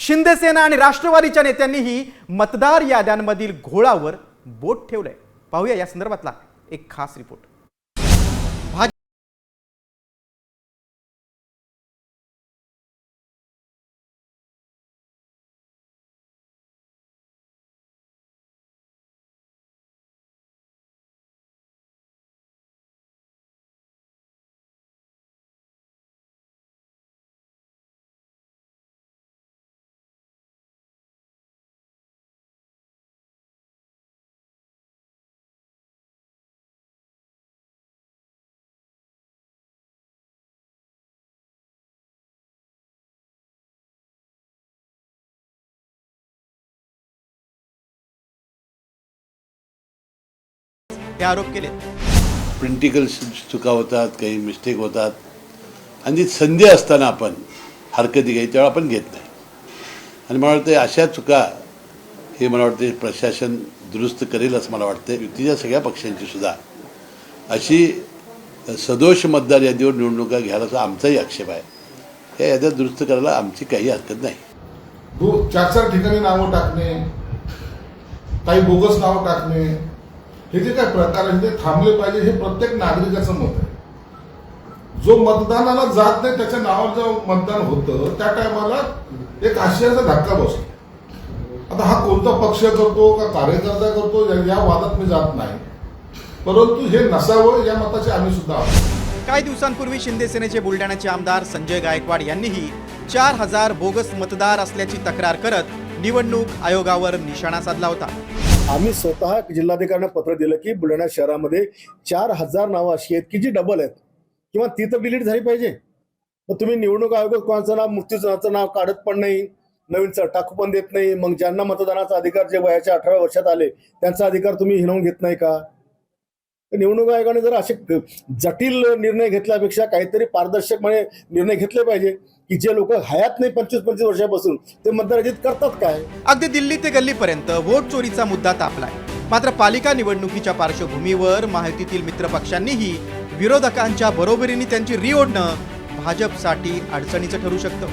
शिंदेसेना आणि राष्ट्रवादीच्या नेत्यांनीही मतदार याद्यांमधील घोळावर बोट ठेवलंय। पाहूया या संदर्भातला एक खास रिपोर्ट। हे आरोप केले। प्रिंटिकल चुका होतात, काही मिस्टेक होतात आणि संधी असताना आपण हरकती घ्यायची तेव्हा आपण घेत नाही। आणि मला वाटतं अशा चुका हे मला वाटते प्रशासन दुरुस्त करेल असं मला वाटतं। युतीच्या सगळ्या पक्षांची सुद्धा अशी सदोष मतदार यादीवर निवडणुका घ्यायला असा आमचाही आक्षेप आहे। या याद्या दुरुस्त करायला आमची काही हरकत नाही। चार ठिकाणी नावं टाकणे, काही बोगस नावं टाकणे, हे जे काही प्रकार आहेत ते थांबले पाहिजे, हे प्रत्येक नागरिकाचं मत आहे। जो मतदानाला जात नाही त्याच्या नावावर जेव्हा मतदान होतं त्या टायमाला एक आशयाचा धक्का बसतो। आता हा कोणता पक्ष करतो का कार्यकर्ता करतो या वादात मी जात नाही, परंतु हे नसावं या मताचे आम्ही सुद्धा आहोत। काही दिवसांपूर्वी शिंदेसेनेचे बुलढाण्याचे आमदार संजय गायकवाड यांनीही 4000 बोगस मतदार असल्याची तक्रार करत निवडणूक आयोगावर निशाणा साधला होता। आम्ही स्वतः जिल्हाधिकाऱ्यांना पत्र दिलं की बुलढाणा शहरामध्ये 4000 नावं अशी आहेत की जी डबल आहेत किंवा ती तर डिलीट झाली पाहिजे। मग तुम्ही निवडणूक आयोग कोणाचं नाव मुक्तीचं नाव काढत पण नाही, नवीन टाकू पण देत नाही। मग ज्यांना मतदानाचा अधिकार जे वयाच्या 18 वर्षात आले त्यांचा अधिकार तुम्ही हिणवून घेत नाही का? निवडणूक आयोगाने जर असे जटिल निर्णय घेतल्यापेक्षा काहीतरी पारदर्शकपणे निर्णय घेतले पाहिजे की जे लोक हयात नाही 25-25 वर्षापासून ते मतदार यादीत करतात काय। अगदी दिल्ली ते गल्लीपर्यंत वोट चोरीचा मुद्दा तापलाय। मात्र पालिका निवडणुकीच्या पार्श्वभूमीवर महायुतीतील मित्र पक्षांनीही विरोधकांच्या बरोबरीने त्यांची ओढणं भाजपसाठी अडचणीचं ठरू शकतं।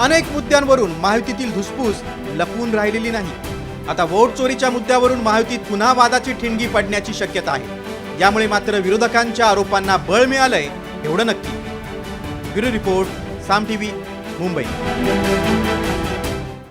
अनेक मुद्द्यांवरून महायुतीतील धुसफूस लपून राहिलेली नाही। आता वोट चोरीच्या मुद्द्यावरून महायुतीत पुन्हा वादाची ठिणगी पडण्याची शक्यता आहे। यामुळे मात्र विरोधकांच्या आरोपांना बळ मिळालंय एवढं नक्की। ब्युरो रिपोर्ट, साम टीव्ही, मुंबई।